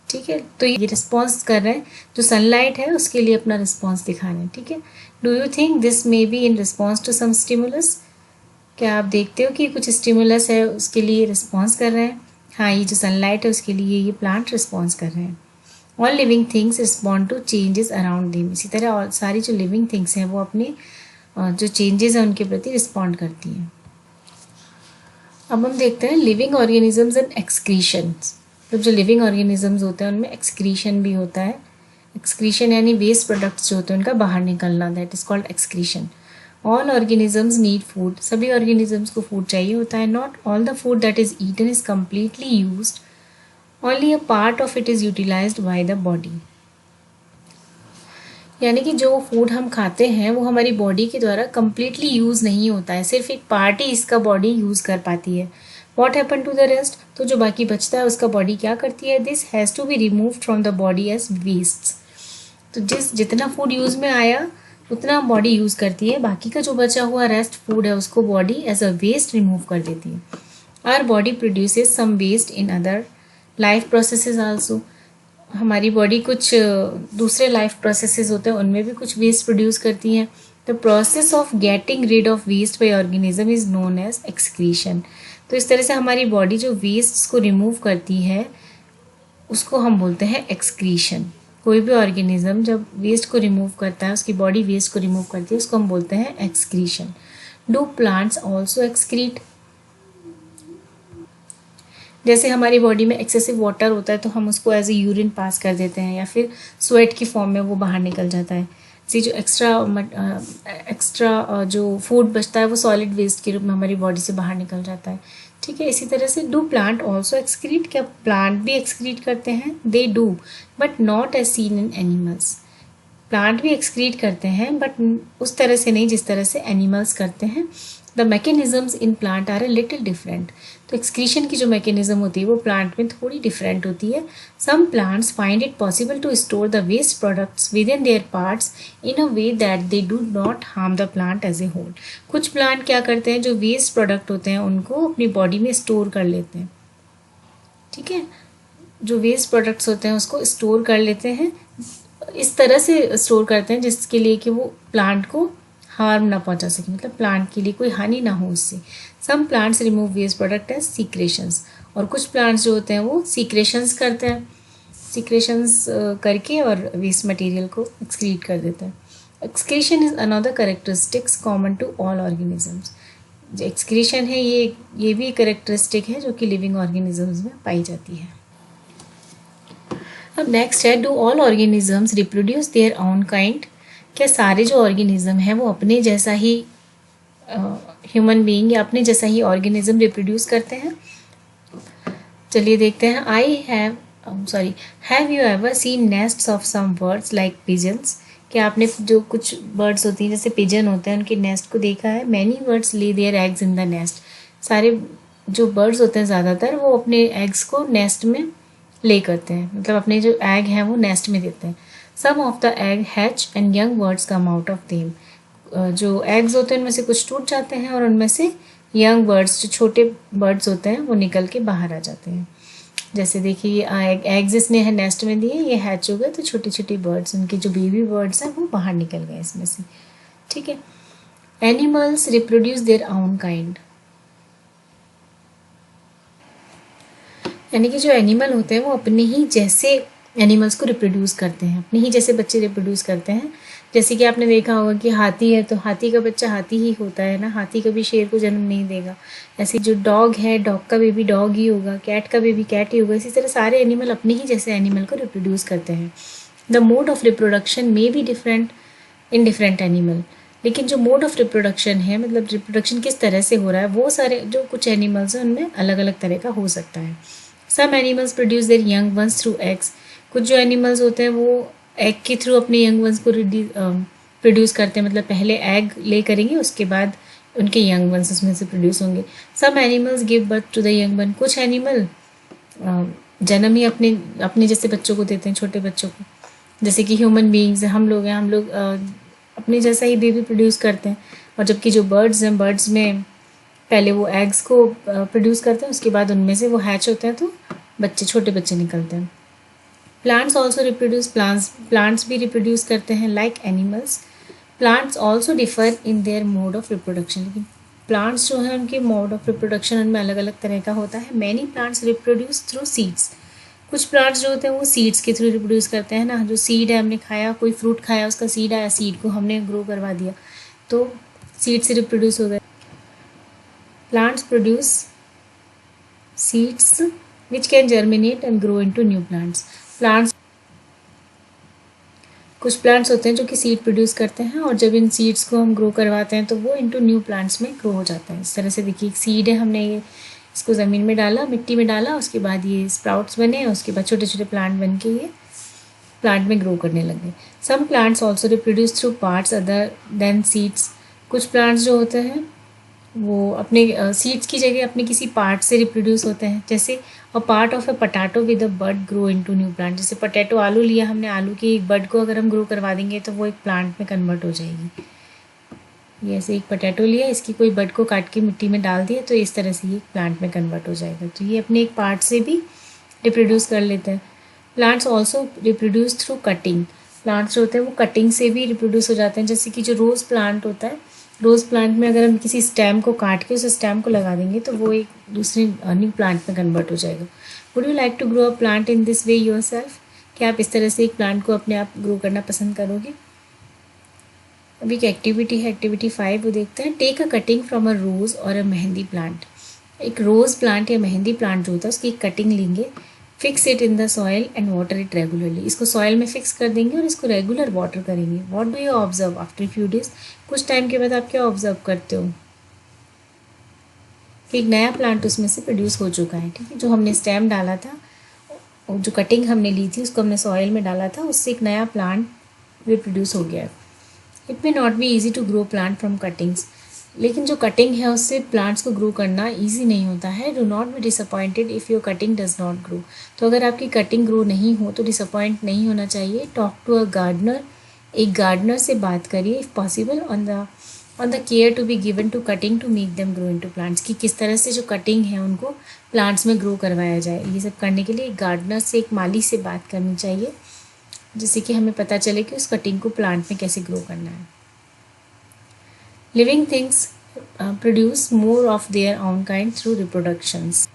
ठीक है। तो ये रिस्पॉन्स कर रहे हैं, जो सनलाइट है उसके लिए अपना रिस्पॉन्स दिखा रहे हैं, ठीक है। Do you think this may be in response to some stimulus? क्या आप देखते हो कि कुछ स्टिमुलस है उसके लिए रिस्पॉन्स कर रहे हैं? हाँ, ये जो सनलाइट है उसके लिए ये प्लांट रिस्पॉन्स कर रहे हैं। All living things respond to changes around them. इसी तरह और सारी जो लिविंग थिंग्स हैं वो अपने जो चेंजेस हैं उनके प्रति रिस्पॉन्ड करती हैं। अब हम देखते हैं लिविंग ऑर्गेनिजम्स एंड एक्सक्रीशंस। तो जो लिविंग ऑर्गेनिजम्स होते हैं उनमें एक्सक्रीशन भी होता है। एक्सक्रीशन यानी वेस्ट प्रोडक्ट्स जो होते हैं उनका बाहर निकलना, that is called excretion. All organisms need food. सभी ऑर्गेनिजम्स को फूड चाहिए होता है। Not all the food that is eaten is completely used, only a part of it is utilized by the body। यानी कि जो फूड हम खाते हैं वो हमारी बॉडी के द्वारा कम्प्लीटली यूज़ नहीं होता है, सिर्फ एक पार्ट ही इसका बॉडी यूज़ कर पाती है। What happen to the rest? तो जो बाकी बचता है उसका बॉडी क्या करती है? This has to be removed from the body as waste. तो जितना फूड यूज़ में आया उतना बॉडी यूज़ करती है, बाकी का जो बचा हुआ रेस्ट फूड है उसको body as a waste remove कर देती है। Our body produces some waste in other life processes also. हमारी बॉडी कुछ दूसरे लाइफ प्रोसेसेस होते हैं उनमें भी कुछ वेस्ट प्रोड्यूस करती है। The process of getting rid of waste by organism is known as excretion. तो इस तरह से हमारी बॉडी जो वेस्ट को रिमूव करती है उसको हम बोलते हैं एक्सक्रीशन। कोई भी ऑर्गेनिज्म जब वेस्ट को रिमूव करता है, उसकी बॉडी वेस्ट को रिमूव करती है, उसको हम बोलते हैं excretion. Do plants also excrete? जैसे हमारी बॉडी में एक्सेसिव वाटर होता है तो हम उसको एज ए यूरिन पास कर देते हैं या फिर स्वेट की फॉर्म में वो बाहर निकल जाता है। इसी जो एक्स्ट्रा जो फूड बचता है वो सॉलिड वेस्ट के रूप में हमारी बॉडी से बाहर निकल जाता है, ठीक है। इसी तरह से डू प्लांट ऑल्सो एक्सक्रीट? क्या प्लांट भी एक्सक्रीट करते हैं? They do but not as seen in animals. Plant भी एक्सक्रीट करते हैं बट उस तरह से नहीं जिस तरह से एनिमल्स करते हैं। The mechanisms in plant are a little different. तो एक्सक्रीशन की जो मैकेनिज्म होती है वो प्लांट में थोड़ी डिफरेंट होती है। Some plants find it possible to store the waste products within their parts in a way that they do not harm the plant as a whole. कुछ प्लांट क्या करते हैं, जो वेस्ट प्रोडक्ट होते हैं उनको अपनी बॉडी में स्टोर कर लेते हैं। ठीक है, जो वेस्ट प्रोडक्ट्स होते हैं उसको स्टोर कर लेते हैं, इस तरह से स्टोर करते हैं जिसके लिए कि वो प्लांट को हार्म ना पहुंचा सके, मतलब प्लांट के लिए कोई हानि ना हो उससे। Some plants remove waste product as secretions, और कुछ प्लांट्स जो होते हैं वो सीक्रेशंस करते हैं, सीक्रेशंस करके और वेस्ट मटेरियल को एक्सक्रीट कर देते हैं। Excretion is another characteristics common to all organisms. जो एक्सक्रीशन है ये भी एक कैरेक्टरिस्टिक है जो कि लिविंग ऑर्गेनिजम्स में पाई जाती है। अब नेक्स्ट है, do all organisms reproduce their own kind. क्या सारे जो ऑर्गेनिज्म हैं वो अपने जैसा ही ह्यूमन बीइंग या अपने जैसा ही ऑर्गेनिज्म रिप्रोड्यूस करते हैं? चलिए देखते हैं। Have you ever seen nests of some birds like pigeons. क्या आपने जो कुछ बर्ड्स होती हैं जैसे पिजन होते हैं उनके नेस्ट को देखा है? Many birds lay their eggs in the nest. सारे जो बर्ड्स होते हैं ज़्यादातर वो अपने एग्स को नेस्ट में ले करते हैं, मतलब अपने जो एग हैं वो नेस्ट में देते हैं। Some of the egg hatch and young birds come out of them. जो एग्स होते हैं उनमें से कुछ टूट जाते हैं और उनमें से यंग बर्ड्स, जो छोटे बर्ड्स होते हैं, वो निकल के बाहर आ जाते हैं। जैसे देखिए ये एग्स इसने है नेस्ट में दिए, ये हैच हो गए, तो छोटी छोटी बर्ड्स, उनके जो बेबी बर्ड्स हैं वो बाहर निकल गए इसमें से। ठीक है। Animals reproduce their own kind, यानी कि जो एनिमल होते हैं वो अपने ही जैसे एनिमल्स को रिप्रोड्यूस करते हैं, अपने ही जैसे बच्चे रिप्रोड्यूस करते हैं। जैसे कि आपने देखा होगा कि हाथी है तो हाथी का बच्चा हाथी ही होता है ना, हाथी कभी शेर को जन्म नहीं देगा। ऐसे जो डॉग है, डॉग का बेबी डॉग ही होगा, कैट का बेबी कैट ही होगा। इसी तरह सारे एनिमल अपने ही जैसे एनिमल को रिप्रोड्यूस करते हैं। The mode of reproduction may be different in different animal, लेकिन जो मोड ऑफ रिप्रोडक्शन है, मतलब रिप्रोडक्शन किस तरह से हो रहा है, वो सारे जो कुछ एनिमल्स हैं उनमें अलग अलग तरह का हो सकता है। Some animals produce their young ones through eggs. कुछ जो एनिमल्स होते हैं वो एग के थ्रू अपने यंग वंस को प्रोड्यूस करते हैं, मतलब पहले एग ले करेंगे उसके बाद उनके यंग वंस उसमें से प्रोड्यूस होंगे। Some animals give birth to the young one. कुछ एनिमल जन्म ही अपने जैसे बच्चों को देते हैं, छोटे बच्चों को। जैसे कि ह्यूमन बीइंग्स हैं, हम लोग हैं, हम लोग अपने जैसा ही बेबी प्रोड्यूस करते हैं। और जबकि जो बर्ड्स हैं, बर्ड्स में पहले वो एग्स को प्रोड्यूस करते हैं, उसके बाद उनमें से वो हैच होते हैं तो बच्चे, छोटे बच्चे निकलते हैं। प्लांट्स ऑल्सो रिप्रोड्यूस, प्लांट्स भी रिप्रोड्यूस करते हैं like animals. Plants also differ in their mode of reproduction, लेकिन प्लांट्स जो है उनके मोड ऑफ रिप्रोडक्शन उनमें अलग अलग तरह का होता है। Many plants reproduce through seeds. कुछ प्लांट्स जो होते हैं वो सीड्स के थ्रू रिप्रोड्यूस करते हैं ना, जो सीड है, हमने खाया, कोई फ्रूट खाया, उसका सीड आया, सीड को हमने ग्रो करवा दिया तो सीड से रिप्रोड्यूस हो गए। Plants produce seeds which can germinate and grow into new plants. कुछ प्लांट्स होते हैं जो कि सीड प्रोड्यूस करते हैं और जब इन सीड्स को हम ग्रो करवाते हैं तो वो इनटू न्यू प्लांट्स में ग्रो हो जाता है। इस तरह से देखिए, एक सीड है, हमने ये इसको ज़मीन में डाला, मिट्टी में डाला, उसके बाद ये स्प्राउट्स बने, उसके बाद छोटे छोटे प्लांट बन के ये प्लांट में ग्रो करने लगे। Some plants also reproduce through parts other than seeds. कुछ प्लांट्स जो होते हैं वो अपने सीड्स की जगह अपने किसी पार्ट से रिप्रोड्यूस होते हैं। जैसे a part of a potato with a bud grow into new plant. जैसे पोटैटो, आलू लिया हमने, आलू की एक बड को अगर हम ग्रो करवा देंगे तो वो एक प्लांट में कन्वर्ट हो जाएगी। ये ऐसे एक पोटैटो लिया, इसकी कोई बड को काट के मिट्टी में डाल दिया तो इस तरह से ये प्लांट में कन्वर्ट हो जाएगा। तो ये अपने एक पार्ट से भी रिप्रोड्यूस कर लेते हैं। Plants also reproduce through cutting. Plants जो होते हैं वो कटिंग से भी रिप्रोड्यूस हो जाते हैं। जैसे कि जो रोज़ प्लांट होता है, रोज़ प्लांट में अगर हम किसी स्टेम को काट के उस स्टेम को लगा देंगे तो वो एक दूसरी न्यू प्लांट में कन्वर्ट हो जाएगा। Would you like to grow a plant in this way yourself? क्या आप इस तरह से एक प्लांट को अपने आप ग्रो करना पसंद करोगे? अभी एक एक्टिविटी है, एक्टिविटी 5, वो देखते हैं। Take a cutting from a rose और अ मेहंदी प्लांट। एक रोज़ प्लांट या मेहंदी प्लांट जो होता है उसकी एक कटिंग लेंगे, fix it in the soil and water it regularly. इसको सॉइल में फिक्स कर देंगे और इसको रेगुलर वाटर करेंगे। What do you observe after few days? कुछ टाइम के बाद आप क्या ऑब्जर्व करते हो कि एक नया प्लांट उसमें से प्रोड्यूस हो चुका है। ठीक है, जो हमने स्टेम डाला था, जो कटिंग हमने ली थी उसको हमने सॉइल में डाला था, उससे एक नया प्लांट रिप्रोड्यूस हो गया है। It may not be easy to grow plant from cuttings. लेकिन जो कटिंग है उससे प्लांट्स को ग्रो करना इजी नहीं होता है. Do not be disappointed if your cutting does not grow. तो अगर आपकी कटिंग ग्रो नहीं हो तो डिसअपॉइंट नहीं होना चाहिए. Talk to a gardener. एक गार्डनर से बात करिए if possible on the care to be given to cutting to make them grow into plants, कि किस तरह से जो कटिंग है उनको प्लांट्स में ग्रो करवाया जाए. ये सब करने के लिए एक गार्डनर से, एक माली से बात करनी चाहिए, जिससे कि हमें पता चले कि उस कटिंग को प्लांट में कैसे ग्रो करना है. Living things produce more of their own kind through reproductions.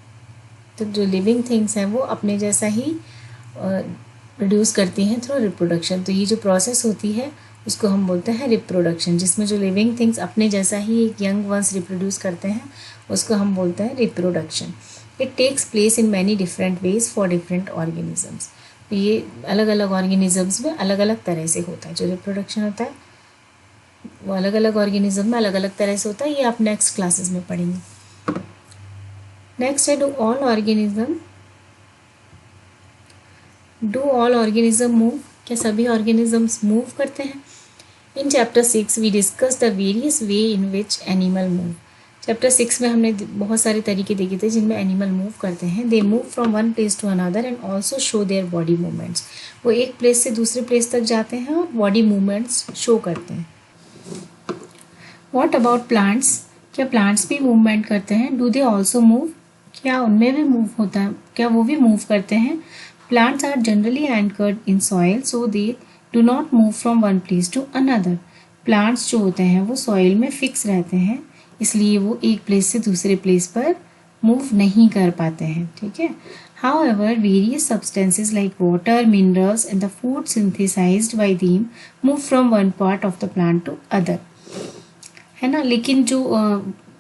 तो जो लिविंग थिंग्स हैं वो अपने जैसा ही प्रोड्यूस करती हैं थ्रू रिप्रोडक्शन. तो ये जो प्रोसेस होती है उसको हम बोलते हैं रिप्रोडक्शन, जिसमें जो लिविंग थिंग्स अपने जैसा ही एक यंग वंस रिप्रोड्यूस करते हैं उसको हम बोलते हैं reproduction. It takes place in many different ways for different organisms. तो ये अलग अलग ऑर्गेनिजम्स में अलग अलग तरह से होता है. जो रिप्रोडक्शन होता है वो अलग अलग ऑर्गेनिज्म में अलग अलग तरह से होता है. ये आप नेक्स्ट क्लासेस में पढ़ेंगे. नेक्स्ट है डू ऑल ऑर्गेनिज्म मूव. क्या सभी ऑर्गेनिजम्स मूव करते हैं? In chapter 6 we discuss the various way in which animal move. Chapter 6 में हमने बहुत सारे तरीके देखे थे जिनमें एनिमल मूव करते हैं. They move from one place to another and also show their body movements. वो एक प्लेस से दूसरे प्लेस तक जाते हैं और बॉडी मूवमेंट्स शो करते हैं. What about plants. क्या प्लांट्स भी मूवमेंट करते हैं? Do they also move. क्या उनमें भी मूव होता है? क्या वो भी मूव करते हैं? Plants are generally anchored in soil so they do not move from one place to another. Plants जो होते हैं वो सॉइल में फिक्स रहते हैं, इसलिए वो एक प्लेस से दूसरे प्लेस पर मूव नहीं कर पाते हैं. ठीक है. However, various substances like water, minerals and the food synthesized by them move from one part of the plant to other. है ना. लेकिन जो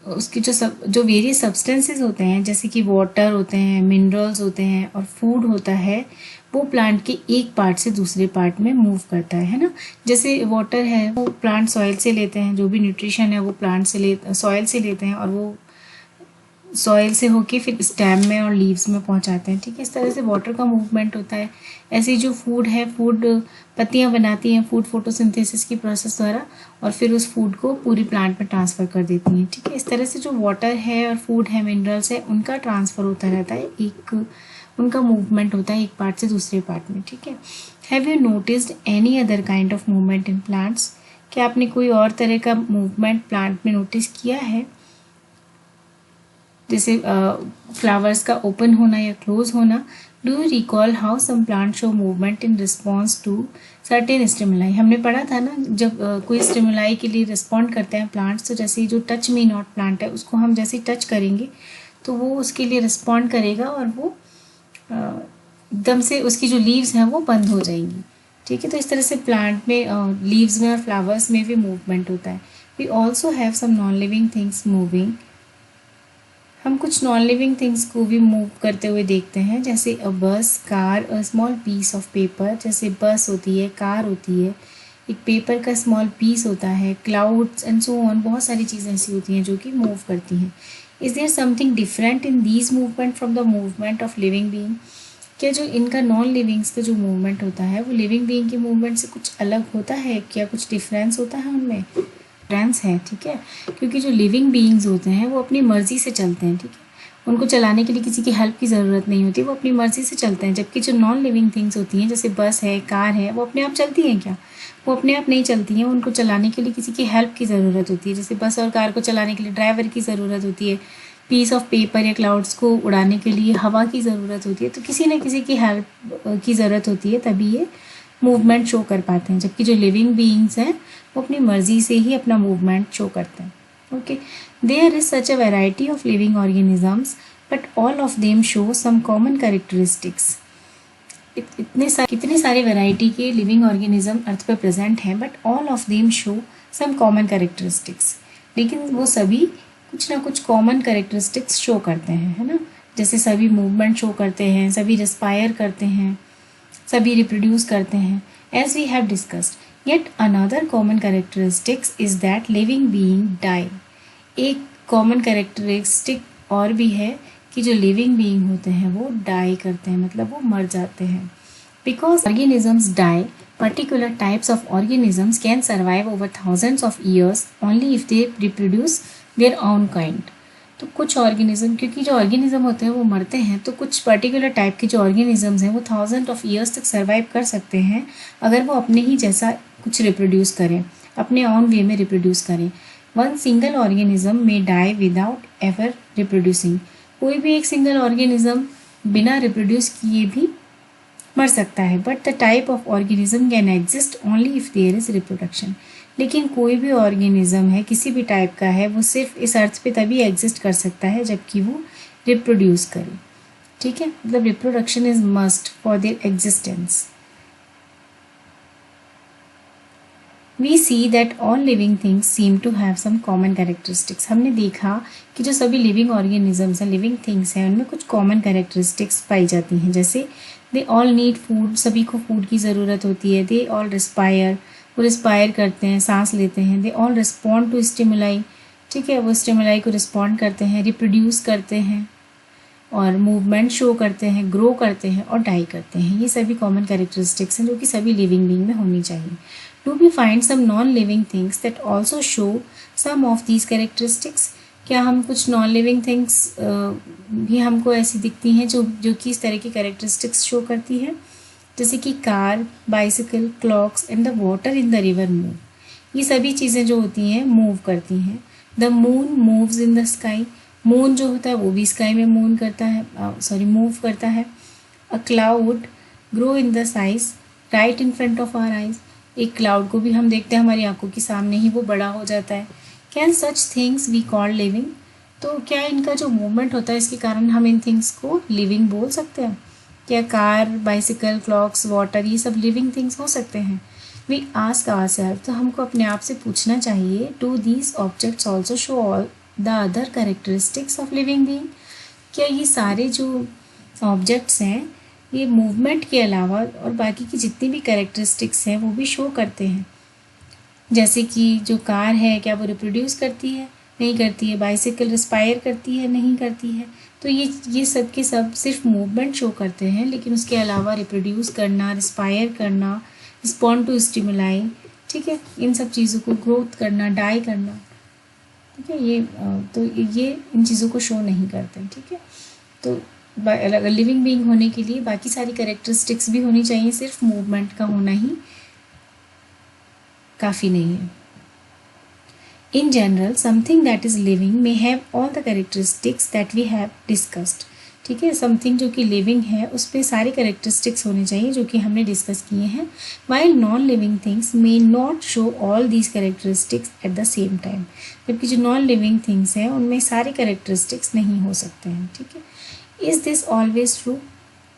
उसकी जो वेरियस सब्सटेंसेस होते हैं, जैसे कि वाटर होते हैं, मिनरल्स होते हैं और फूड होता है, वो प्लांट के एक पार्ट से दूसरे पार्ट में मूव करता है ना. जैसे वाटर है वो प्लांट सॉइल से लेते हैं, जो भी न्यूट्रिशन है वो प्लांट से सॉइल से लेते हैं और वो सॉइल से होके फिर स्टेम में और लीव्स में पहुंचाते हैं. ठीक है. इस तरह से वाटर का मूवमेंट होता है. ऐसे जो फूड है, फूड पत्तियां बनाती हैं फूड फोटोसिंथेसिस की प्रोसेस द्वारा और फिर उस फूड को पूरी प्लांट में ट्रांसफ़र कर देती हैं. ठीक है. इस तरह से जो वाटर है और फूड है, मिनरल्स है, उनका ट्रांसफ़र होता रहता है, उनका मूवमेंट होता है एक पार्ट से दूसरे पार्ट में. ठीक है. Have you noticed any other kind of movement in plants. क्या आपने कोई और तरह का मूवमेंट प्लांट में नोटिस किया है? जैसे फ्लावर्स का ओपन होना या क्लोज होना. Do you recall how some plant show movement in response to certain stimuli. हमने पढ़ा था ना, जब कोई स्टिमुलाई के लिए रिस्पॉन्ड करते हैं प्लांट्स, तो जैसे जो टच मी नॉट प्लांट है उसको हम जैसे टच करेंगे तो वो उसके लिए रिस्पॉन्ड करेगा और वो एकदम से उसकी जो लीव्स हैं वो बंद हो जाएंगी. ठीक है. तो इस तरह से प्लांट में लीव्स में और फ्लावर्स में भी मूवमेंट होता है. We also have some non living things moving. हम कुछ नॉन लिविंग थिंग्स को भी मूव करते हुए देखते हैं, जैसे a bus, car, a small piece of paper. जैसे बस होती है, कार होती है, एक पेपर का स्मॉल पीस होता है, क्लाउड्स एंड सो ऑन. बहुत सारी चीज़ें ऐसी होती हैं जो कि मूव करती हैं. Is there something different in these movement from the movement of living being. क्या जो इनका नॉन लिविंग्स का जो मूवमेंट होता है वो लिविंग बीइंग के मूवमेंट से कुछ अलग होता है? क्या कुछ डिफरेंस होता है उनमें? डिफरेंस है. ठीक है. क्योंकि जो लिविंग बीइंग्स होते हैं वो अपनी मर्जी से चलते हैं. ठीक है. उनको चलाने के लिए किसी की हेल्प की ज़रूरत नहीं होती, वो अपनी मर्जी से चलते हैं. जबकि जो नॉन लिविंग थिंग्स होती हैं, जैसे बस है, कार है, वो अपने आप चलती हैं क्या? वो अपने आप नहीं चलती हैं. उनको चलाने के लिए किसी की हेल्प की ज़रूरत होती है. जैसे बस और कार को चलाने के लिए ड्राइवर की ज़रूरत होती है, पीस ऑफ पेपर या क्लाउड्स को उड़ाने के लिए हवा की ज़रूरत होती है. तो किसी न किसी की हेल्प की ज़रूरत होती है, तभी ये मूवमेंट शो कर पाते हैं. जबकि जो लिविंग बीइंग्स हैं वो अपनी मर्जी से ही अपना मूवमेंट शो करते हैं. Okay. There is such a variety of living organisms but all of them show some common characteristics. कितने सारे वैरायटी के लिविंग ऑर्गेनिज्म अर्थ पर प्रेजेंट हैं, but all of them show some common characteristics. लेकिन वो सभी कुछ ना कुछ कॉमन कैरेक्टरिस्टिक्स शो करते हैं, है ना. जैसे सभी मूवमेंट शो करते हैं, सभी रेस्पायर करते हैं, सभी रिप्रोड्यूस करते हैं, as we have discussed. Yet another common characteristics is that living being die. एक कॉमन कैरेक्टरिस्टिक और भी है कि जो लिविंग बीइंग होते हैं वो डाई करते हैं, मतलब वो मर जाते हैं. Because organisms die, particular types of organisms can survive over thousands of years only if they reproduce their own kind. तो कुछ ऑर्गेनिज्म, क्योंकि जो ऑर्गेनिज्म होते हैं वो मरते हैं, तो कुछ पर्टिकुलर टाइप के जो ऑर्गेनिजम्स हैं वो थाउजेंड ऑफ ईयर्स तक सर्वाइव कर सकते हैं अगर वो अपने ही जैसा कुछ रिप्रोड्यूस करें, अपने ऑन वे में रिप्रोड्यूस करें. वन सिंगल ऑर्गेनिज्म में डाई विदाउट एवर रिप्रोड्यूसिंग. कोई भी एक सिंगल ऑर्गेनिज्म बिना रिप्रोड्यूस किए भी मर सकता है. But the type of organism can exist only if there is reproduction. लेकिन कोई भी ऑर्गेनिज्म है, किसी भी टाइप का है, वो सिर्फ इस अर्थ पे तभी एग्जिस्ट कर सकता है जबकि वो रिप्रोड्यूस करे. ठीक है, मतलब reproduction is must for their existence. We see that all living things seem to have some common characteristics. हमने देखा कि जो सभी लिविंग ऑर्गेनिजम्स हैं, लिविंग थिंग्स हैं, उनमें कुछ कॉमन कैरेक्टरिस्टिक्स पाई जाती हैं. जैसे दे ऑल नीड फूड, सभी को फूड की ज़रूरत होती है. दे ऑल रिस्पायर, वो रिस्पायर करते हैं, सांस लेते हैं. They all respond to stimuli, ठीक है, वो स्टिमुलाई को रिस्पॉन्ड करते हैं. रिप्रोड्यूस करते हैं और मूवमेंट शो करते हैं, ग्रो करते हैं और डाई करते हैं. ये सभी कॉमन कैरेक्टरिस्टिक्स हैं जो कि सभी लिविंग बीइंग में होनी चाहिए. Do we find some non-living things that also show some of these characteristics? क्या हम कुछ non-living things भी हमको ऐसी दिखती हैं जो कि इस तरह की characteristics शो करती है, जैसे कि car, bicycle, clocks and the water in the river move. ये सभी चीज़ें जो होती हैं मूव करती हैं. The moon moves in the sky. Moon जो होता है वो भी स्काई में मूव करता है. A cloud grow in the size right in front of our eyes. एक क्लाउड को भी हम देखते हैं हमारी आंखों के सामने ही वो बड़ा हो जाता है. Can such things we call living. तो क्या इनका जो मूवमेंट होता है इसके कारण हम इन थिंग्स को लिविंग बोल सकते हैं? क्या कार, बाइसिकल, क्लॉक्स, वाटर ये सब लिविंग थिंग्स हो सकते हैं? वी आस्क आवरसेल्फ, तो हमको अपने आप से पूछना चाहिए, do these objects also show all the other characteristics of living being. क्या ये सारे जो ऑब्जेक्ट्स हैं ये मूवमेंट के अलावा और बाकी की जितनी भी कैरेक्टरिस्टिक्स हैं वो भी शो करते हैं? जैसे कि जो कार है, क्या वो रिप्रोड्यूस करती है? नहीं करती है. बाइसिकल रिस्पायर करती है? नहीं करती है. तो ये सब के सब सिर्फ मूवमेंट शो करते हैं, लेकिन उसके अलावा रिप्रोड्यूस करना, रिस्पायर करना, रिस्पॉन्ड टू स्टिमुलाई, ठीक है, इन सब चीज़ों को ग्रोथ करना, डाई करना, ठीक है, ये इन चीज़ों को शो नहीं करते. ठीक है, तो लिविंग बीइंग होने के लिए बाकी सारी कैरेक्टरिस्टिक्स भी होनी चाहिए, सिर्फ मूवमेंट का होना ही काफ़ी नहीं है. In general something that is living may have all the characteristics that we have discussed. ठीक है, समथिंग जो कि लिविंग है उस पर सारे कैरेक्टरिस्टिक्स होने चाहिए जो कि हमने डिस्कस किए हैं. While non living things may not show all these characteristics at the same time. जबकि जो नॉन लिविंग थिंग्स हैं उनमें सारे कैरेक्टरिस्टिक्स नहीं हो सकते हैं. ठीक है, इज़ दिस ऑलवेज ट्रू.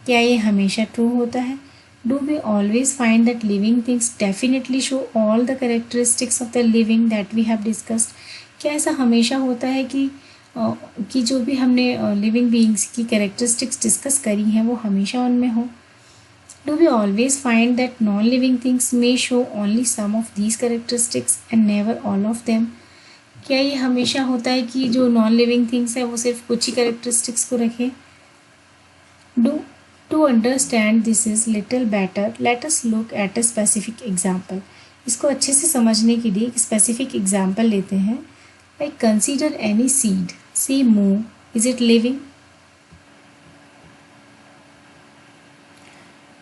क्या ये हमेशा ट्रू होता है? Do we always find that living things definitely show all the characteristics of the living that we have discussed. क्या ऐसा हमेशा होता है कि जो भी हमने लिविंग बीइंग्स की कैरेक्टरिस्टिक्स डिस्कस करी हैं वो हमेशा उनमें हो? Do we always find that non living things may show only some of these characteristics and never all of them. क्या ये हमेशा होता है कि जो नॉन लिविंग थिंग्स है वो सिर्फ कुछ ही कैरेक्टरिस्टिक्स को रखें? To understand this is little better, let us look at a specific example. इसको अच्छे से समझने के लिए एक specific example लेते हैं. Like consider any seed, say moong, is it living?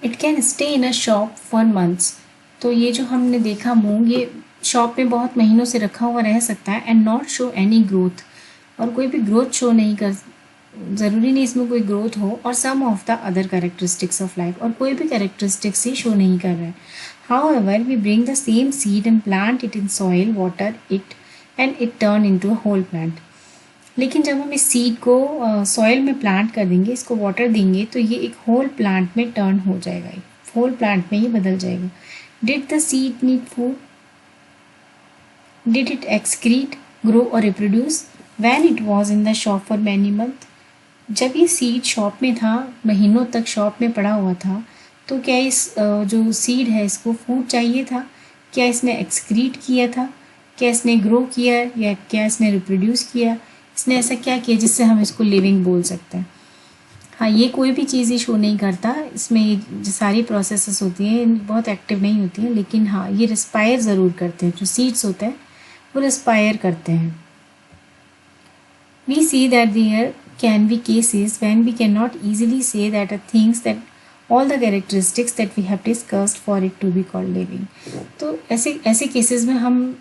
It can stay in a shop for months. तो ये जो हमने देखा मूंग, ये शॉप में बहुत महीनों से रखा हुआ रह सकता है. And not show any growth, और कोई भी ग्रोथ शो नहीं कर, ज़रूरी नहीं इसमें कोई ग्रोथ हो. और some of the other characteristics of life, और कोई भी कैरेक्टरिस्टिक्स ही शो नहीं कर रहा है. However we bring the same seed and plant it in soil, water it and it turn into a whole plant. लेकिन जब हम इस सीड को सॉइल में प्लांट कर देंगे, इसको वाटर देंगे, तो ये एक होल प्लांट में टर्न हो जाएगा, एक होल प्लांट में ये बदल जाएगा. Did the seed need food? Did it excrete, grow और reproduce when it was in the shop for many month? जब ये सीड शॉप में था, महीनों तक शॉप में पड़ा हुआ था, तो क्या इस जो सीड है इसको फूड चाहिए था? क्या इसने एक्सक्रीट किया था? क्या इसने ग्रो किया, या क्या इसने रिप्रोड्यूस किया? इसने ऐसा क्या किया जिससे हम इसको लिविंग बोल सकते हैं? हाँ, ये कोई भी चीज़ ही शो नहीं करता, इसमें ये जो सारी प्रोसेसेस होती हैं बहुत एक्टिव नहीं होती हैं, लेकिन हाँ ये रिस्पायर ज़रूर करते हैं। जो सीड्स होते हैं वो रिस्पायर करते हैं। We see that there can be cases when we cannot easily say that things that all the characteristics that we have discussed for it to be called living. तो ऐसे केसेस में हम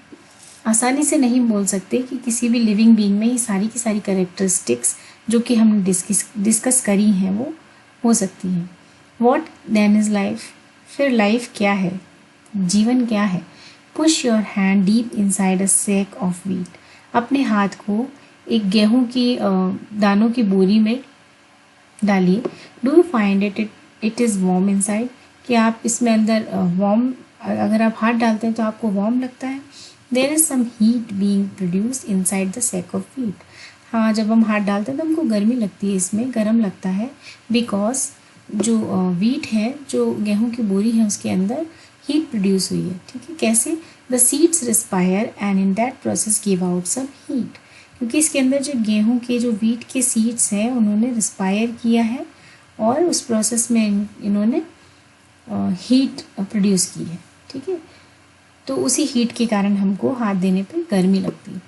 आसानी से नहीं बोल सकते कि किसी भी लिविंग बीइंग में ये सारी की सारी कैरेक्टरिस्टिक्स जो कि हमने डिस्कस करी हैं वो हो सकती हैं। What then is life? फिर लाइफ क्या है, जीवन क्या है? Push your hand deep inside a sack of wheat. अपने हाथ को एक गेहूं की दानों की बोरी में डालिए। Do you find it is warm inside? कि आप इसमें अंदर वार्म, अगर आप हाथ डालते हैं तो आपको वार्म लगता है। There is some heat being produce inside the sack of wheat. हाँ, जब हम हाथ डालते हैं तो हमको गर्मी लगती है, इसमें गर्म लगता है, बिकॉज जो व्हीट है, जो गेहूं की बोरी है, उसके अंदर हीट प्रोड्यूस हुई है। ठीक है, कैसे? The seeds respire and in that process give out some heat. क्योंकि इसके अंदर जो गेहूं के, जो व्हीट के सीड्स हैं, उन्होंने रिस्पायर किया है और उस प्रोसेस में इन्होंने हीट प्रोड्यूस की है। ठीक है, तो उसी हीट के कारण हमको हाथ देने पर गर्मी लगती है।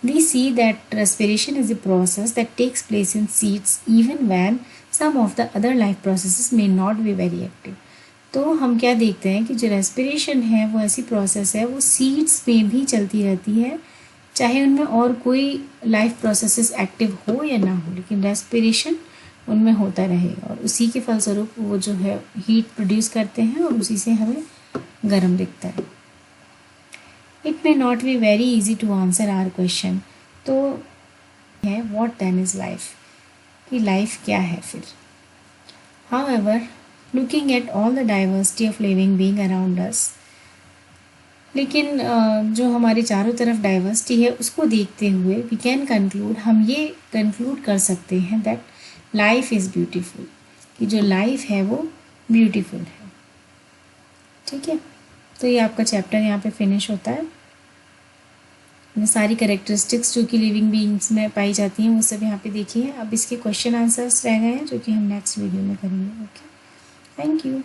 We see that respiration is a process that takes place in seeds even when some of the other life processes may not be very active. तो हम क्या देखते हैं कि जो रेस्पिरेशन है वो ऐसी प्रोसेस है, वो सीड्स में भी चलती रहती है, चाहे उनमें और कोई लाइफ प्रोसेसेस एक्टिव हो या ना हो, लेकिन रेस्पिरेशन उनमें होता रहेगा और उसी के फलस्वरूप वो जो है हीट प्रोड्यूस करते हैं और उसी से हमें गर्म दिखता है। It may not be very easy to answer our question. तो है वॉट देन इज़ लाइफ, कि लाइफ क्या है फिर। However, looking at all the diversity of living being around us, लेकिन जो हमारे चारों तरफ डाइवर्सिटी है उसको देखते हुए वी कैन कंक्लूड, हम ये कंक्लूड कर सकते हैं दैट लाइफ इज़ ब्यूटीफुल, कि जो लाइफ है वो ब्यूटीफुल है। ठीक है, तो ये आपका चैप्टर यहाँ पे फिनिश होता है। ये सारी कैरेक्टरिस्टिक्स जो कि लिविंग बीइंग्स में पाई जाती हैं वो सब यहाँ पे देखिए। अब इसके क्वेश्चन आंसर्स रह गए हैं जो कि हम नेक्स्ट वीडियो में करेंगे। Okay, thank you.